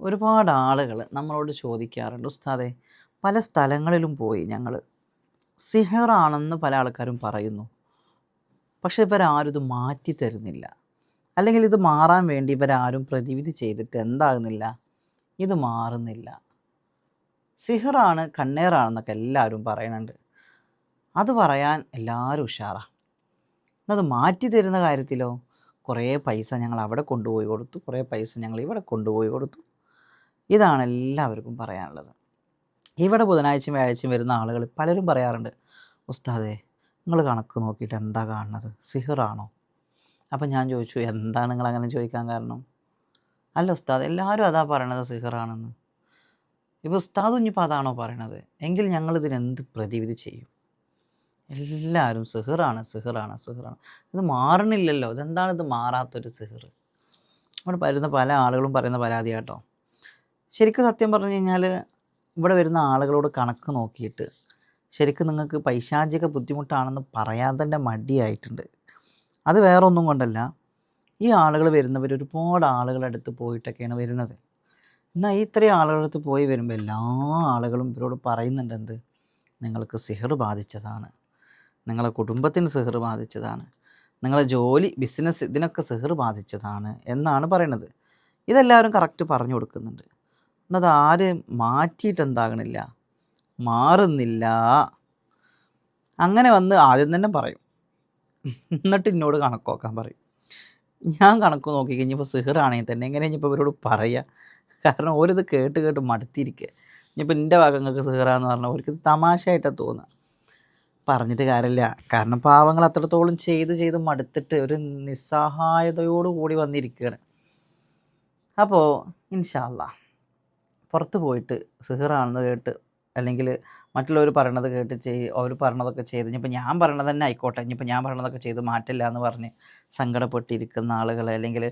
ഒരുപാട് ആളുകൾ നമ്മളോട് ചോദിക്കാറുണ്ട്, ഉസ്താദെ പല സ്ഥലങ്ങളിലും പോയി ഞങ്ങൾ സിഹറാണെന്ന് പല ആൾക്കാരും പറയുന്നു. പക്ഷെ ഇവരാരും ഇത് മാറ്റി തരുന്നില്ല. അല്ലെങ്കിൽ ഇത് മാറാൻ വേണ്ടി ഇവരാരും പ്രതിവിധി ചെയ്തിട്ട് എന്താകുന്നില്ല, ഇത് മാറുന്നില്ല. സിഹറാണ്, കണ്ണേറാണെന്നൊക്കെ എല്ലാവരും പറയുന്നുണ്ട്. അത് പറയാൻ എല്ലാവരും ഉഷാറാ. അത് മാറ്റി തരുന്ന കാര്യത്തിലോ കുറേ പൈസ ഞങ്ങൾ അവിടെ കൊണ്ടുപോയി കൊടുത്തു, കുറേ പൈസ ഞങ്ങൾ ഇവിടെ കൊണ്ടുപോയി കൊടുത്തു. ഇതാണ് എല്ലാവർക്കും പറയാനുള്ളത്. ഇവിടെ ബുധനാഴ്ചയും വ്യാഴാഴ്ചയും വരുന്ന ആളുകൾ പലരും പറയാറുണ്ട്, ഉസ്താദേ നിങ്ങൾ കണക്ക് നോക്കിയിട്ട് എന്താ കാണുന്നത്, സിഹറാണോ? അപ്പം ഞാൻ ചോദിച്ചു, എന്താണ് നിങ്ങൾ അങ്ങനെ ചോദിക്കാൻ കാരണം? അല്ല ഉസ്താദ്, എല്ലാവരും അതാ പറയണത് സിഹറാണെന്ന്. ഇപ്പോൾ ഉസ്താദും ഇനിയിപ്പോൾ അതാണോ പറയണത്? എങ്കിൽ ഞങ്ങളിതിനെന്ത് പ്രതിവിധി ചെയ്യും? എല്ലാവരും സിഹറാണ് സിഹറാണ് സിഹറാണ്, ഇത് മാറണില്ലല്ലോ, ഇതെന്താണ് ഇത് മാറാത്തൊരു സിഹർ? ഇവിടെ വരുന്ന പല ആളുകളും പറയുന്ന പരാതി കേട്ടോ. ശരിക്കും സത്യം പറഞ്ഞു കഴിഞ്ഞാൽ ഇവിടെ വരുന്ന ആളുകളോട് കണക്ക് നോക്കിയിട്ട് ശരിക്കും നിങ്ങൾക്ക് പൈശാചിക ബുദ്ധിമുട്ടാണെന്ന് പറയാൻ തന്നെ മടിയായിട്ടുണ്ട്. അത് വേറെ ഒന്നും കൊണ്ടല്ല, ഈ ആളുകൾ വരുന്നവർ ഒരുപാട് ആളുകളുടെ അടുത്ത് പോയിട്ടൊക്കെയാണ് വരുന്നത്. എന്നാൽ ഈ ഇത്രയും ആളുകളുടെ അടുത്ത് പോയി വരുമ്പോൾ എല്ലാ ആളുകളും ഇവരോട് പറയുന്നുണ്ട്, എന്ത്, നിങ്ങൾക്ക് സിഹർ ബാധിച്ചതാണ്, നിങ്ങളെ കുടുംബത്തിന് സിഹർ ബാധിച്ചതാണ്, നിങ്ങളെ ജോലി ബിസിനസ് ഇതിനൊക്കെ സിഹർ ബാധിച്ചതാണ് എന്നാണ് പറയണത്. ഇതെല്ലാവരും കറക്റ്റ് പറഞ്ഞു കൊടുക്കുന്നുണ്ട്. എന്നത് ആരും മാറ്റിയിട്ട് എന്താകണില്ല, മാറുന്നില്ല. അങ്ങനെ വന്ന് ആദ്യം തന്നെ പറയും, എന്നിട്ട് എന്നോട് കണക്ക് നോക്കാൻ പറയും. ഞാൻ കണക്ക് നോക്കി കഴിഞ്ഞപ്പോൾ സിഹറാണെങ്കിൽ തന്നെ എങ്ങനെ ഇനിയിപ്പോൾ ഇവരോട് പറയുക? കാരണം ഓരിത് കേട്ട് കേട്ട് മടുത്തിരിക്കുക. ഇനിയിപ്പോൾ എൻ്റെ ഭാഗങ്ങൾക്ക് സിഹറാന്ന് പറഞ്ഞാൽ അവർക്ക് തമാശയായിട്ടാണ് തോന്നുക. പറഞ്ഞിട്ട് കാര്യമില്ല. കാരണം പാവങ്ങൾ അത്രത്തോളം ചെയ്ത് ചെയ്ത് മടുത്തിട്ട് ഒരു നിസ്സഹായതയോടു കൂടി വന്നിരിക്കുകയാണ്. അപ്പോൾ ഇൻഷാ അല്ലാഹ് പുറത്ത് പോയിട്ട് സിഹറാണെന്ന് കേട്ട് അല്ലെങ്കിൽ മറ്റുള്ളവർ പറയണത് കേട്ട് അവർ പറയണതൊക്കെ ചെയ്ത്, ഇനിയിപ്പോൾ ഞാൻ പറയണത് തന്നെ ആയിക്കോട്ടെ, ഇനിയിപ്പോൾ ഞാൻ പറയണതൊക്കെ ചെയ്ത് മാറ്റില്ല എന്ന് പറഞ്ഞ് സങ്കടപ്പെട്ടിരിക്കുന്ന ആളുകൾ, അല്ലെങ്കിൽ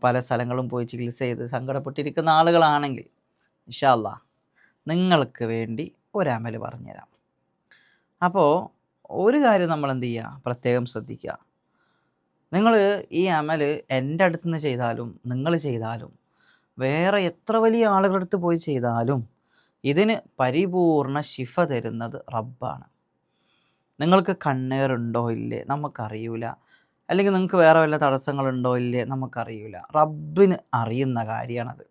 പല സ്ഥലങ്ങളും പോയി ചികിത്സ ചെയ്ത് സങ്കടപ്പെട്ടിരിക്കുന്ന ആളുകളാണെങ്കിൽ ഇൻഷാ അല്ലാഹ് നിങ്ങൾക്ക് വേണ്ടി ഒരമൽ പറഞ്ഞുതരാം. അപ്പോൾ ഒരു കാര്യം നമ്മൾ എന്ത് ചെയ്യുക, പ്രത്യേകം ശ്രദ്ധിക്കുക. നിങ്ങൾ ഈ അമൽ എൻ്റെ അടുത്ത് നിന്ന് ചെയ്താലും നിങ്ങൾ ചെയ്താലും വേറെ എത്ര വലിയ ആളുകളുടെ അടുത്ത് പോയി ചെയ്താലും ഇതിന് പരിപൂർണ ശിഫ തരുന്നത് റബ്ബാണ്. നിങ്ങൾക്ക് കണ്ണേറുണ്ടോ ഇല്ലേ നമുക്കറിയൂല, അല്ലെങ്കിൽ നിങ്ങൾക്ക് വേറെ വല്ല തടസ്സങ്ങളുണ്ടോ ഇല്ലേ നമുക്കറിയൂല. റബ്ബിന് അറിയുന്ന കാര്യമാണത്.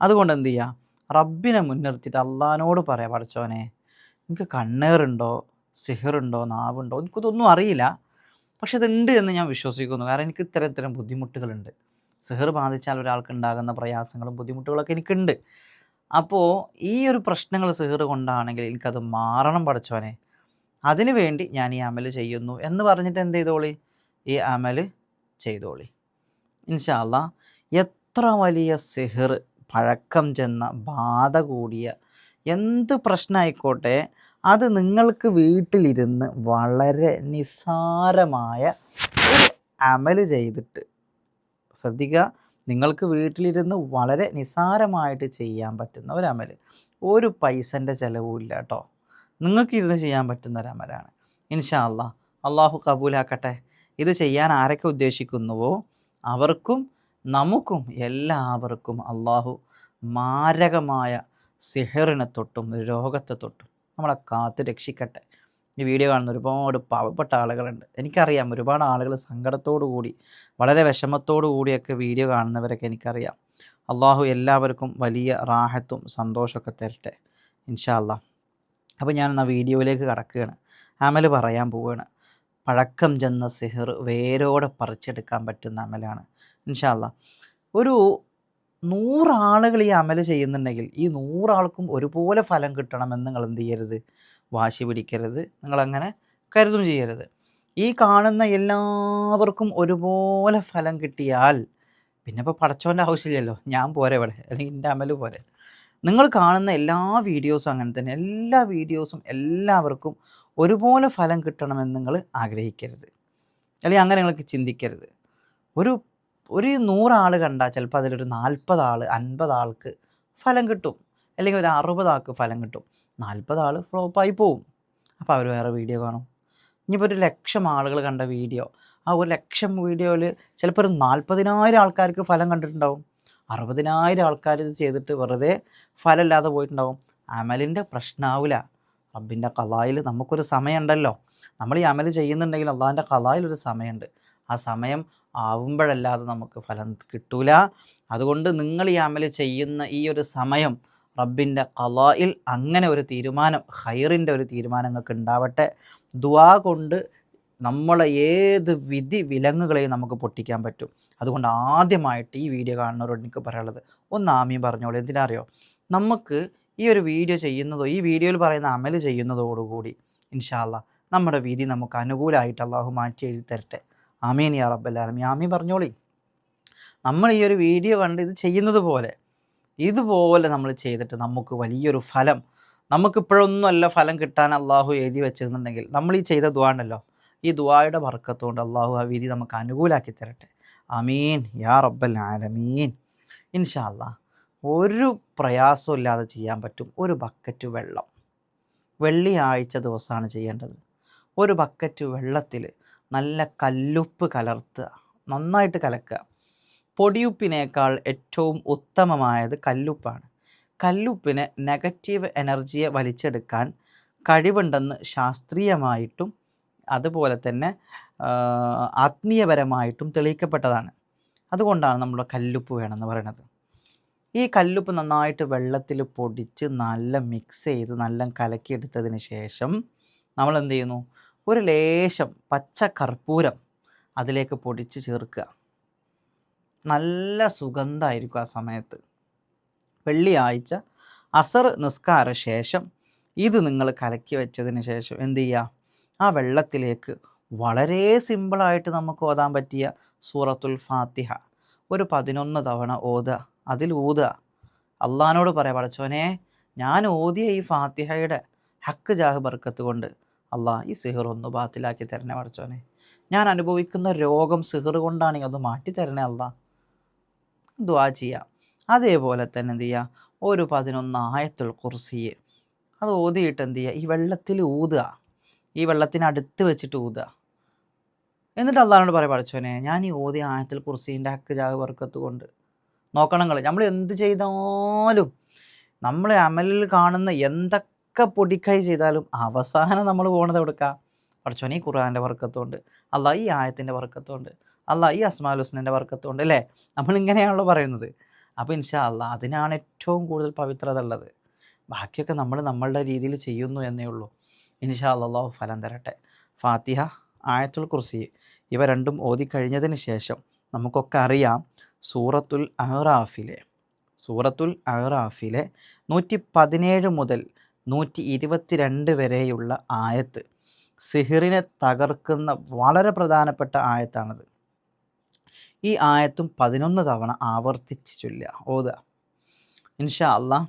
അതുകൊണ്ട് എന്ത് ചെയ്യുക, റബ്ബിനെ മുൻനിർത്തിയിട്ട് അള്ളാഹിനോട് പറയാം, പടച്ചോനെ എനിക്ക് കണ്ണേറുണ്ടോ, സിഹറുണ്ടോ, നാവുണ്ടോ, എനിക്കിതൊന്നും അറിയില്ല, പക്ഷെ ഇതുണ്ട് എന്ന് ഞാൻ വിശ്വസിക്കുന്നു. കാരണം എനിക്ക് ഇത്തരം ബുദ്ധിമുട്ടുകളുണ്ട്. സിഹർ ബാധിച്ചാൽ ഒരാൾക്ക് ഉണ്ടാകുന്ന പ്രയാസങ്ങളും ബുദ്ധിമുട്ടുകളൊക്കെ എനിക്കുണ്ട്. അപ്പോൾ ഈ ഒരു പ്രശ്നങ്ങൾ സിഹർ കൊണ്ടാണെങ്കിൽ എനിക്കത് മാറണം പടച്ചോനെ, അതിനു വേണ്ടി ഞാൻ ഈ അമൽ ചെയ്യുന്നു എന്ന് പറഞ്ഞിട്ട് എന്ത് ചെയ്തോളി, ഈ അമൽ ചെയ്തോളി. ഇൻഷാ അല്ലാഹ് എത്ര വലിയ സിഹർ, പഴക്കം ചെന്ന ബാധ കൂടിയ എന്ത് പ്രശ്നമായിക്കോട്ടെ, അത് നിങ്ങൾക്ക് വീട്ടിലിരുന്ന് വളരെ നിസ്സാരമായ ഒരു അമൽ ചെയ്തിട്ട്, ശ്രദ്ധിക്കുക, നിങ്ങൾക്ക് വീട്ടിലിരുന്ന് വളരെ നിസ്സാരമായിട്ട് ചെയ്യാൻ പറ്റുന്ന ഒരു അമൽ, ഒരു പൈസൻ്റെ ചിലവും ഇല്ല കേട്ടോ, നിങ്ങൾക്ക് ഇരുന്ന് ചെയ്യാൻ പറ്റുന്ന ഒരു അമലാണ്. ഇൻഷാ അല്ലാഹ് അള്ളാഹു കബൂലാക്കട്ടെ. ഇത് ചെയ്യാൻ ആരൊക്കെ ഉദ്ദേശിക്കുന്നുവോ അവർക്കും നമുക്കും എല്ലാവർക്കും അള്ളാഹു മാരകമായ സിഹറിനെ തൊട്ടും രോഗത്തെ തൊട്ടും നമ്മളെ കാത്ത് രക്ഷിക്കട്ടെ. ഈ വീഡിയോ കാണുന്ന ഒരുപാട് പാവപ്പെട്ട ആളുകളുണ്ട്. എനിക്കറിയാം ഒരുപാട് ആളുകൾ സങ്കടത്തോടു കൂടി, വളരെ വിഷമത്തോടു കൂടിയൊക്കെ വീഡിയോ കാണുന്നവരൊക്കെ എനിക്കറിയാം. അള്ളാഹു എല്ലാവർക്കും വലിയ റാഹത്തും സന്തോഷമൊക്കെ തരട്ടെ ഇൻഷാ അല്ലാഹ്. അപ്പോൾ ഞാൻ ആ വീഡിയോയിലേക്ക് കടക്കുകയാണ്, അമൽ പറയാൻ പോവുകയാണ്. പഴക്കം ചെന്ന സിഹർ വേരോടെ പറിച്ചെടുക്കാൻ പറ്റുന്ന അമലാണ് ഇൻഷാ അല്ലാഹ്. ഒരു 100 ആളുകൾ ഈ അമൽ ചെയ്യുന്നുണ്ടെങ്കിൽ ഈ 100 ആൾക്കും ഒരുപോലെ ഫലം കിട്ടണമെന്ന് നിങ്ങൾ എന്ത് ചെയ്യരുത്, വാശി പിടിക്കരുത്, നിങ്ങളങ്ങനെ കരുതും ചെയ്യരുത്. ഈ കാണുന്ന എല്ലാവർക്കും ഒരുപോലെ ഫലം കിട്ടിയാൽ പിന്നെ ഇപ്പോൾ പടച്ചോൻ്റെ ആവശ്യമില്ലല്ലോ, ഞാൻ പോരെ ഇവിടെ, അല്ലെങ്കിൽ എൻ്റെ അമൽ പോരെ. നിങ്ങൾ കാണുന്ന എല്ലാ വീഡിയോസും അങ്ങനെ തന്നെ, എല്ലാ വീഡിയോസും എല്ലാവർക്കും ഒരുപോലെ ഫലം കിട്ടണമെന്ന് നിങ്ങൾ ആഗ്രഹിക്കരുത്, അല്ലെങ്കിൽ അങ്ങനെ നിങ്ങൾക്ക് ചിന്തിക്കരുത്. ഒരു 100 ആൾ കണ്ടാൽ ചിലപ്പോൾ അതിലൊരു 40 ആൾ 50 ആൾക്ക് ഫലം കിട്ടും, അല്ലെങ്കിൽ ഒരു 60 ആൾക്ക് ഫലം കിട്ടും, 40 ആൾ ഫ്ലോപ്പായി പോവും. അപ്പോൾ അവർ വേറെ വീഡിയോ കാണും. ഇനിയിപ്പോൾ 1,00,000 ആളുകൾ കണ്ട വീഡിയോ, ആ 1,00,000 വീഡിയോയിൽ ചിലപ്പോൾ ഒരു 40,000 ആൾക്കാർക്ക് ഫലം കണ്ടിട്ടുണ്ടാവും. 60,000 ആൾക്കാർ ഇത് ചെയ്തിട്ട് വെറുതെ ഫലമില്ലാതെ പോയിട്ടുണ്ടാവും. അമലിൻ്റെ പ്രശ്നമാവില്ല. റബ്ബിൻ്റെ ഖളായിൽ നമുക്കൊരു സമയമുണ്ടല്ലോ. നമ്മൾ ഈ അമൽ ചെയ്യുന്നുണ്ടെങ്കിൽ അള്ളാഹിൻ്റെ ഖളായിലൊരു സമയമുണ്ട്. ആ സമയം ആവുമ്പോഴല്ലാതെ നമുക്ക് ഫലം കിട്ടൂല. അതുകൊണ്ട് നിങ്ങൾ ഈ അമൽ ചെയ്യുന്ന ഈ ഒരു സമയം റബ്ബിൻ്റെ ഖളായിൽ അങ്ങനെ ഒരു തീരുമാനം, ഖൈറിൻ്റെ ഒരു തീരുമാനം നിങ്ങൾക്ക് ഉണ്ടാവട്ടെ. ദുആ കൊണ്ട് നമ്മളെ ഏത് വിധി വിലങ്ങുകളെയും നമുക്ക് പൊട്ടിക്കാൻ പറ്റും. അതുകൊണ്ട് ആദ്യമായിട്ട് ഈ വീഡിയോ കാണുന്നവരോട് എനിക്ക് പറയാനുള്ളത്, ഒന്ന് ആമീൻ പറഞ്ഞോളൂ. എന്തിനാ അറിയോ? നമുക്ക് ഈ ഒരു വീഡിയോ ചെയ്യുന്നതോ ഈ വീഡിയോയിൽ പറയുന്ന അമൽ ചെയ്യുന്നതോടുകൂടി ഇൻഷാ അല്ലാഹ് നമ്മുടെ വിധി നമുക്ക് അനുകൂലമായിട്ട് അള്ളാഹു മാറ്റി എഴുതി തരട്ടെ. ആമീൻ യാ റബ്ബൽ ആലമീൻ. ആമീൻ പറഞ്ഞോളി. നമ്മൾ ഈ ഒരു വീഡിയോ കണ്ട് ഇത് ചെയ്യുന്നത് പോലെ ഇതുപോലെ നമ്മൾ ചെയ്തിട്ട് നമുക്ക് വലിയൊരു ഫലം, നമുക്കിപ്പോഴൊന്നുമല്ല ഫലം കിട്ടാൻ അള്ളാഹു എഴുതി വെച്ചിരുന്നുണ്ടെങ്കിൽ നമ്മൾ ഈ ചെയ്ത ദുആ ഉണ്ടല്ലോ, ഈ ദുആയുടെ ബർക്കത്തുകൊണ്ട് അള്ളാഹു ആ വിധി നമുക്ക് അനുകൂലമാക്കി തരട്ടെ. ആമീൻ യാ റബ്ബൽ ആലമീൻ. ഇൻഷാ അല്ലാഹ് ഒരു പ്രയാസവും ഇല്ലാതെ ചെയ്യാൻ പറ്റും. ഒരു ബക്കറ്റ് വെള്ളം വെള്ളിയാഴ്ച ദിവസമാണ് ചെയ്യേണ്ടത്. ഒരു ബക്കറ്റ് വെള്ളത്തിൽ നല്ല കല്ലുപ്പ് കലർത്തുക, നന്നായിട്ട് കലക്കുക. പൊടിയുപ്പിനേക്കാൾ ഏറ്റവും ഉത്തമമായത് കല്ലുപ്പാണ്. കല്ലുപ്പിന് നെഗറ്റീവ് എനർജിയെ വലിച്ചെടുക്കാൻ കഴിവുണ്ടെന്ന് ശാസ്ത്രീയമായിട്ടും അതുപോലെ തന്നെ ആത്മീയപരമായിട്ടും തെളിയിക്കപ്പെട്ടതാണ്. അതുകൊണ്ടാണ് നമ്മൾ കല്ലുപ്പ് വേണമെന്ന് പറയുന്നത്. ഈ കല്ലുപ്പ് നന്നായിട്ട് വെള്ളത്തിൽ പൊടിച്ച് നല്ല മിക്സ് ചെയ്ത് നല്ല കലക്കിയെടുത്തതിന് ശേഷം നമ്മൾ എന്ത് ചെയ്യുന്നു? ഒരു ലേശം പച്ച കർപ്പൂരം അതിലേക്ക് പൊടിച്ച് ചേർക്കുക. നല്ല സുഗന്ധമായിരിക്കും ആ സമയത്ത്. വെള്ളിയാഴ്ച അസർ നിസ്കാര ശേഷം ഇത് നിങ്ങൾ കലക്കി വെച്ചതിന് ശേഷം എന്ത് ചെയ്യുക? ആ വെള്ളത്തിലേക്ക് വളരെ സിമ്പിളായിട്ട് നമുക്ക് ഓതാൻ പറ്റിയ സൂറത്തുൽ ഫാത്തിഹ ഒരു 11 തവണ ഓതുക. അതിൽ ഊതുക. അള്ളാഹിനോട് പറയാം, പടച്ചോനെ ഞാൻ ഓതിയ ഈ ഫാത്തിഹയുടെ ഹക്ക് ജാഹ് ബർക്കത്ത് കൊണ്ട് അള്ളാഹ് ഈ സിഹർ ഒന്ന് ബാത്തിലാക്കി തരണേ പടച്ചോനെ. ഞാൻ അനുഭവിക്കുന്ന രോഗം സിഹർ കൊണ്ടാണെങ്കിൽ അത് മാറ്റി തരണേ അള്ളാഹ്. ദുആ ചെയ്യുക. അതേപോലെ തന്നെ എന്ത് ചെയ്യുക? ഒരു 11 ആയത്തുൽ കുർസി അത് ഓതിയിട്ട് എന്ത് ചെയ്യുക? ഈ വെള്ളത്തിൽ ഊതുക. ഈ വെള്ളത്തിനടുത്ത് വെച്ചിട്ട് ഊതുക. എന്നിട്ട് അള്ളാഹിനോട് പറയാം, പടച്ചോനെ ഞാൻ ഈ ഓതിയ ആയത്തുൽ കുർസീൻ്റെ ഹക്ക് ജാഹ് ബർക്കത്ത് കൊണ്ട് നോക്കണം. നമ്മൾ എന്ത് ചെയ്താലും, നമ്മൾ അമലിൽ കാണുന്ന എന്തൊക്കെ പൊടിക്കൈ ചെയ്താലും അവസാനം നമ്മൾ പോകുന്നത് എവിടുക്കാം? പടച്ചോനെ ഈ ഖുർആൻ്റെ ബർക്കത്തുകൊണ്ട്, അള്ളാഹ് ഈ ആയത്തിൻ്റെ ബർക്കത്തുകൊണ്ട്, അള്ളാഹ് ഈ അസ്മാഉൽ ഹുസ്നൻ്റെ ബർക്കത്തുകൊണ്ട്, അല്ലേ? നമ്മളിങ്ങനെയാണല്ലോ പറയുന്നത്. അപ്പോൾ ഇൻഷാ അള്ളാഹ് അതിനാണ് ഏറ്റവും കൂടുതൽ പവിത്രത ഉള്ളത്. ബാക്കിയൊക്കെ നമ്മൾ നമ്മളുടെ രീതിയിൽ ചെയ്യുന്നു എന്നേ ഉള്ളൂ. ഇൻഷാ അള്ളാഹ് ഫലം തരട്ടെ. ഫാത്തിഹ, ആയത്തുൽ കുർസി ഇവ രണ്ടും ഓതിക്കഴിഞ്ഞതിന് ശേഷം നമുക്കൊക്കെ അറിയാം സൂറത്തുൽ അഅ്റാഫിലെ 117 മുതൽ 122 വരെയുള്ള ആയത്ത് സിഹിറിനെ തകർക്കുന്ന വളരെ പ്രധാനപ്പെട്ട ആയത്താണത്. ഈ ആയത്തും 11 തവണ ആവർത്തിച്ച് ചൊല്ലുക, ഓതുക. ഇൻഷാ അള്ളാഹ്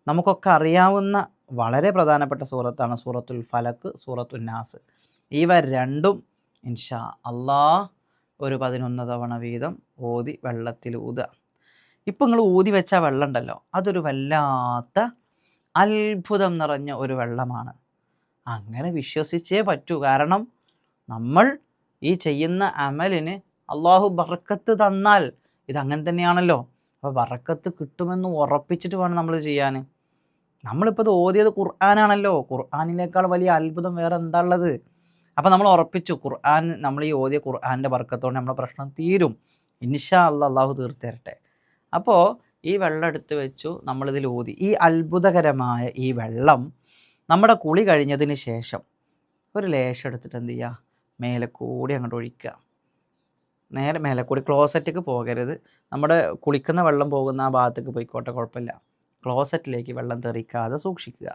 നമുക്കൊക്കെ അറിയാവുന്ന വളരെ പ്രധാനപ്പെട്ട സൂറത്താണ് സൂറത്തുൽ ഫലക്ക്, സൂറത്തുൽ നാസ്. ഇവ രണ്ടും ഇൻഷാ അള്ളാഹ് ഒരു 11 തവണ വീതം ഓതി വെള്ളത്തിൽ ഊതുക. ഇപ്പം നിങ്ങൾ ഊതി വെച്ച വെള്ളം ഉണ്ടല്ലോ, അതൊരു വല്ലാത്ത അത്ഭുതം നിറഞ്ഞ ഒരു വെള്ളമാണ്. അങ്ങനെ വിശ്വസിച്ചേ പറ്റൂ. കാരണം നമ്മൾ ഈ ചെയ്യുന്ന അമലിന് അള്ളാഹു ബർക്കത്ത് തന്നാൽ ഇതങ്ങനെ തന്നെയാണല്ലോ. അപ്പോൾ ബർക്കത്ത് കിട്ടുമെന്ന് ഉറപ്പിച്ചിട്ട് വേണം നമ്മൾ ചെയ്യാൻ. നമ്മളിപ്പോൾ ഇത് ഓതിയത് ഖുർആനാണല്ലോ. ഖുർആനിനേക്കാൾ വലിയ അത്ഭുതം വേറെ എന്താ ഉള്ളത്? അപ്പോൾ നമ്മൾ ഉറപ്പിച്ചു ഖുർആൻ, നമ്മൾ ഈ ഓതിയ ഖുർആൻ്റെ ബർക്കത്തോടെ നമ്മുടെ പ്രശ്നം തീരും. ഇൻഷാ അല്ലാഹ് അള്ളാഹു തീർത്തരട്ടെ. അപ്പോൾ ഈ വെള്ളം എടുത്ത് വെച്ചു, നമ്മളിതിൽ ഊതി. ഈ അത്ഭുതകരമായ ഈ വെള്ളം നമ്മുടെ കുളി കഴിഞ്ഞതിന് ശേഷം ഒരു ലേശം എടുത്തിട്ട് എന്ത് ചെയ്യുക? മേലെ കൂടി അങ്ങോട്ട് ഒഴിക്കുക. നേരെ മേലെ കൂടി, ക്ലോസറ്റിലേക്ക് പോകരുത്. നമ്മുടെ കുളിക്കുന്ന വെള്ളം പോകുന്ന ആ ഭാഗത്തേക്ക് പോയിക്കോട്ടെ, കുഴപ്പമില്ല. ക്ലോസറ്റിലേക്ക് വെള്ളം തെറിക്കാതെ സൂക്ഷിക്കുക.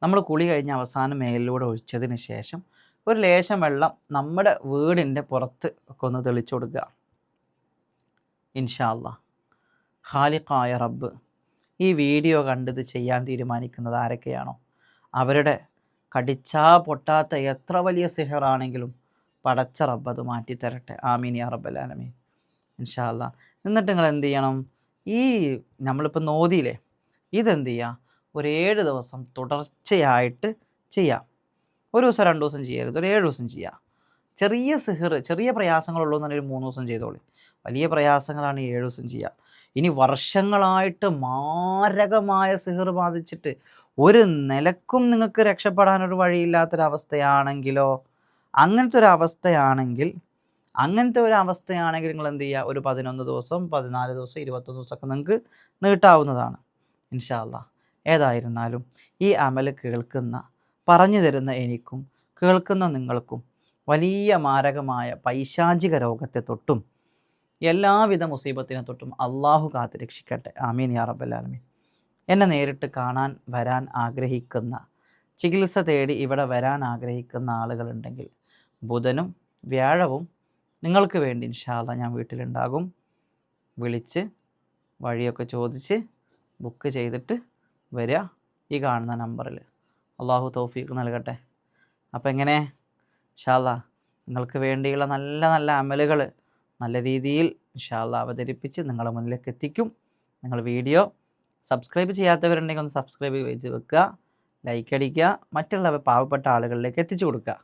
നമ്മൾ കുളി കഴിഞ്ഞ് അവസാനം മേലിലൂടെ ഒഴിച്ചതിന് ശേഷം ഒരു ലേശം വെള്ളം നമ്മുടെ വീടിൻ്റെ പുറത്ത് ഒക്കെ ഒന്ന് തെളിച്ചു കൊടുക്കുക. ഇൻഷാ അല്ലാഹ് ഖാലിഖായ റബ്ബ് ഈ വീഡിയോ കണ്ടിത് ചെയ്യാൻ തീരുമാനിക്കുന്നത് ആരൊക്കെയാണോ അവരുടെ കടിച്ചാ പൊട്ടാത്ത എത്ര വലിയ സിഹറാണെങ്കിലും പടച്ച റബ്ബ് അത് മാറ്റിത്തരട്ടെ. ആമീൻ യാ റബ്ബൽ ആലമീൻ. ഇൻഷാ അല്ലാഹ്. എന്നിട്ട് നിങ്ങൾ എന്ത് ചെയ്യണം? ഈ നമ്മളിപ്പോൾ നോദിയില്ലേ, ഇതെന്ത് ചെയ്യുക? ഒരു 7 ദിവസം തുടർച്ചയായിട്ട് ചെയ്യാം. ഒരു ദിവസം 2 ദിവസം ചെയ്യരുത്, ഒരു 7 ദിവസം ചെയ്യുക. ചെറിയ സിഹർ, ചെറിയ പ്രയാസങ്ങളുള്ളൂ എന്നുണ്ടെങ്കിൽ 3 ദിവസം ചെയ്തോളി. വലിയ പ്രയാസങ്ങളാണ് ഈ 7 ദിവസം ചെയ്യുക. ഇനി വർഷങ്ങളായിട്ട് മാരകമായ സിഹർ ബാധിച്ചിട്ട് ഒരു നിലക്കും നിങ്ങൾക്ക് രക്ഷപ്പെടാനൊരു വഴിയില്ലാത്തൊരവസ്ഥയാണെങ്കിലോ, അങ്ങനത്തെ ഒരു അവസ്ഥയാണെങ്കിൽ നിങ്ങൾ എന്ത് ചെയ്യുക, ഒരു 11 ദിവസം, 14 ദിവസം, 21 ദിവസമൊക്കെ നിങ്ങൾക്ക് നീട്ടാവുന്നതാണ് ഇൻഷാ അല്ലാഹ്. ഏതായിരുന്നാലും ഈ അമൽ പറഞ്ഞു തരുന്ന എനിക്കും കേൾക്കുന്ന നിങ്ങൾക്കും വലിയ മാരകമായ പൈശാചിക രോഗത്തെ തൊട്ടും എല്ലാവിധ മുസീബത്തിനെ തൊട്ടും അള്ളാഹു കാത്ത് രക്ഷിക്കട്ടെ. ആമീൻ യാ റബ്ബൽ ആലമീൻ. എന്നെ നേരിട്ട് കാണാൻ വരാൻ ആഗ്രഹിക്കുന്ന, ചികിത്സ തേടി ഇവിടെ വരാൻ ആഗ്രഹിക്കുന്ന ആളുകളുണ്ടെങ്കിൽ ബുധനും വ്യാഴവും നിങ്ങൾക്ക് വേണ്ടി ഇൻഷാ അല്ലാഹ് ഞാൻ വീട്ടിലുണ്ടാകും. വിളിച്ച് വഴിയൊക്കെ ചോദിച്ച് ബുക്ക് ചെയ്തിട്ട് വരിക ഈ കാണുന്ന നമ്പറിൽ. അള്ളാഹു തൗഫീഖ് നൽകട്ടെ. അപ്പോൾ എങ്ങനെ ഇൻഷാ അല്ലാഹ് നിങ്ങൾക്ക് വേണ്ടിയുള്ള നല്ല നല്ല അമലുകൾ നല്ല രീതിയിൽ ഇൻഷാ അല്ലാഹ് അവതരിപ്പിച്ച് നിങ്ങളുടെ മുന്നിലേക്ക് എത്തിക്കും. നിങ്ങൾ വീഡിയോ സബ്സ്ക്രൈബ് ചെയ്യാത്തവരുണ്ടെങ്കിൽ ഒന്ന് സബ്സ്ക്രൈബ് ചെയ്ത് വെക്കുക, ലൈക്ക് അടിക്കുക, മറ്റുള്ള പാവപ്പെട്ട ആളുകളിലേക്ക് എത്തിച്ചു കൊടുക്കുക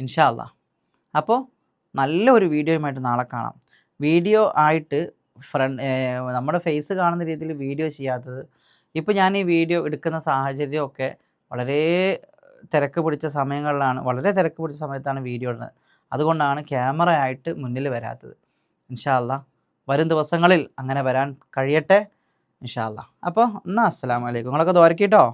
ഇൻഷാ അല്ലാഹ്. അപ്പോൾ നല്ലൊരു വീഡിയോയുമായിട്ട് നാളെ കാണാം. വീഡിയോ ആയിട്ട് നമ്മുടെ ഫേസ് കാണുന്ന രീതിയിൽ വീഡിയോ ചെയ്യാത്തത്, ഇപ്പോൾ ഞാൻ ഈ വീഡിയോ എടുക്കുന്ന സാഹചര്യമൊക്കെ വളരെ തിരക്ക് പിടിച്ച സമയത്താണ് വീഡിയോ ഇടുന്നത്. അതുകൊണ്ടാണ് ക്യാമറ ആയിട്ട് മുന്നിൽ വരാത്തത്. ഇൻഷാ അല്ലാഹ് വരും ദിവസങ്ങളിൽ അങ്ങനെ വരാൻ കഴിയട്ടെ ഇൻഷാ അല്ലാഹ്. അപ്പോൾ എന്നാൽ അസ്സലാമു അലൈക്കും. നിങ്ങളൊക്കെ ദ്വാരക്കിട്ടോ.